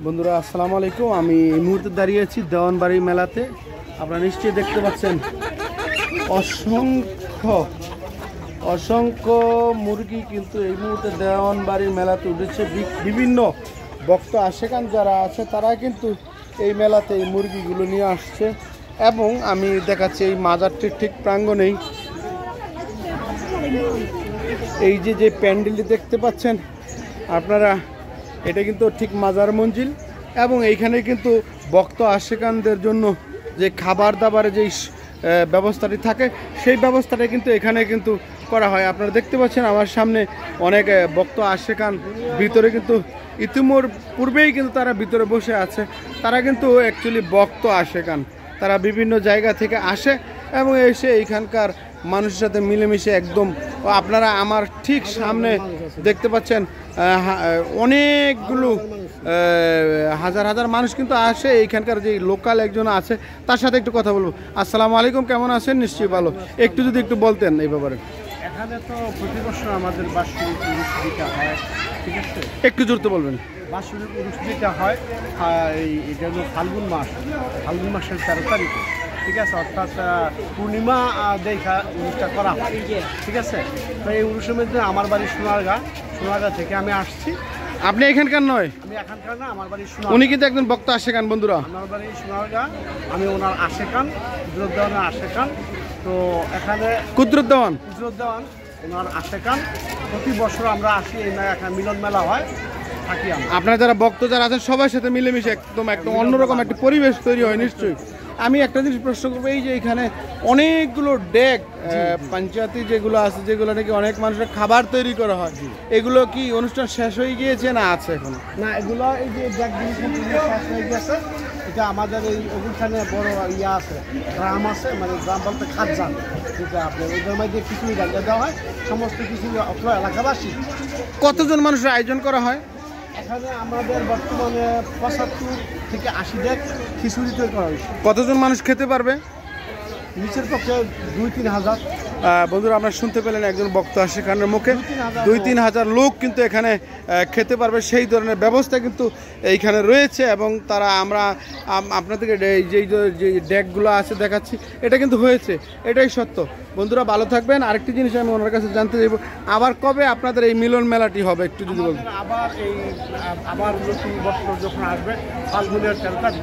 বন্ধুরা আসসালামু আলাইকুম। আমি এই মুহূর্তে দাঁড়িয়ে আছি দেওয়ানবাড়ি মেলাতে। আপনারা নিশ্চয়ই দেখতে পাচ্ছেন অসংখ্য মুরগি কিন্তু এই মুহূর্তে দেওয়ানবাড়ির মেলাতে উঠেছে। বিভিন্ন ভক্ত আশেকান যারা আছে তারা কিন্তু এই মেলাতে এই মুরগিগুলো নিয়ে আসছে এবং আমি দেখাচ্ছি এই মাজারটির ঠিক প্রাঙ্গণেই এই যে প্যান্ডেলটি দেখতে পাচ্ছেন আপনারা, এটা কিন্তু ঠিক মাজার মঞ্জিল এবং এইখানে কিন্তু ভক্ত আশেকানদের জন্য যে খাবার দাবারের যেই ব্যবস্থাটি থাকে সেই ব্যবস্থাটা কিন্তু এখানে কিন্তু করা হয়। আপনারা দেখতে পাচ্ছেন আমার সামনে অনেক ভক্ত আশেকান ভিতরে কিন্তু পূর্বেই কিন্তু তারা ভিতরে বসে আছে। তারা কিন্তু অ্যাকচুয়ালি ভক্ত আশেকান, তারা বিভিন্ন জায়গা থেকে আসে এবং এসে এইখানকার মানুষের সাথে মিলেমিশে একদম আপনারা আমার ঠিক সামনে দেখতে পাচ্ছেন অনেকগুলো হাজার হাজার মানুষ কিন্তু আসে। এইখানকার যে লোকাল একজন আছে তার সাথে একটু কথা বলবো। আসসালামু আলাইকুম, কেমন আছেন? নিশ্চয়ই ভালো। যদি একটু বলতেন এই ব্যাপারে। এখানে তো প্রতি বছর আমাদের বাৎসরিক অনুষ্ঠানটা হয়, ঠিক আছে? একটু জোরতে বলবেন। বাৎসরিক অনুষ্ঠানটা হয় এটা হলো ফাল্গুন মাসের 13 তারিখে, ঠিক আছে? অর্থাৎ পূর্ণিমা দেখা অনুষ্ঠান করা হয়, ঠিক আছে? তো এই অনুষ্ঠানের জন্য আমার বাড়ি সোনারগাঁ থেকে আমি আসছি। আপনি এখানকার নয়? আমি এখানকার না, আমার বাড়ি উনি কিন্তু একজন ভক্ত আশেকান। বন্ধুরা, আমার বাড়ি সোনারগাঁ, আমি ওনার আশেকান, কুদরতদেওয়ানের আশেকান। তো এখানে কুদরতদেওয়ান ওনার আশেকান। প্রতি বছর আমরা আসি, এই এখানে মিলন মেলা হয়, থাকি আমরা। আপনারা যারা ভক্ত যারা আছেন সবার সাথে মিলেমিশে একদম অন্যরকম একটা পরিবেশ তৈরি হয় নিশ্চয়ই। আমি একটা জিনিস প্রশ্ন করবো, এই যে এখানে অনেকগুলো ডেক পঞ্চায়েতি যেগুলো আছে, যেগুলো নাকি অনেক মানুষের খাবার তৈরি করা হয়, এগুলো কি অনুষ্ঠান শেষ হয়ে গিয়েছে না আছে এখনো? না, এগুলো এই যে ডেকগুলো শেষ হয়ে গেছে। এটা আমাদের এই ওখানে বড় ইয়া আছে, গ্রাম আছে, মানে গ্রাম বলতে খাদ্যান, যেটা আপনার ওদের মধ্যে খিচুড়ি রান্না দেওয়া হয় সমস্ত কিছু এলাকাবাসী। কতজন মানুষের আয়োজন করা হয় এখানে? আমাদের বর্তমানে 75 থেকে 80 ডেক খিচুড়ি তৈরি করা হয়েছে। কতজন মানুষ খেতে পারবে? নিচের পক্ষে 2-3 হাজার। বন্ধুরা, আপনারা শুনতে পেলেন একজন ভক্ত আশেকানের মুখে 2-3 হাজার লোক কিন্তু এখানে খেতে পারবে, সেই ধরনের ব্যবস্থা কিন্তু এইখানে রয়েছে। এবং তারা আমরা আপনাদেরকে যেই যে ডেকগুলো আছে দেখাচ্ছি, এটা কিন্তু হয়েছে, এটাই সত্য। বন্ধুরা ভালো থাকবেন। আরেকটি জিনিস আমি ওনার কাছে জানতে চাইব, আবার কবে আপনাদের এই মিলন মেলাটি হবে একটু যদি বলবেন। আবার নতুন বছর যখন আসবে ফাল্গুনের 13 তারিখ।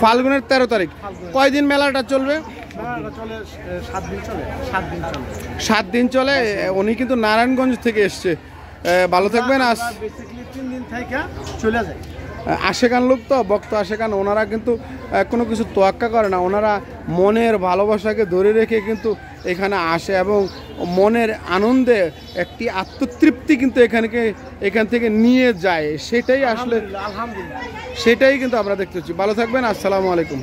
ফাল্গুনের 13 তারিখ। কয়দিন মেলাটা চলবে? চলে 7 দিন চলে। 7 দিন চলে। উনি কিন্তু নারায়ণগঞ্জ থেকে এসছে। ভালো থাকবেন। 3 দিন থেকে চলে যায়। আশেকান লোক তো, ভক্ত আশেকান, ওনারা কিন্তু কোনো কিছু তোয়াক্কা করে না। ওনারা মনের ভালোবাসাকে ধরে রেখে কিন্তু এখানে আসে এবং মনের আনন্দে একটি আত্মতৃপ্তি কিন্তু এখান থেকে নিয়ে যায়। সেটাই আসলে, সেটাই কিন্তু আমরা দেখতে পাচ্ছি। ভালো থাকবেন। আসসালামু আলাইকুম।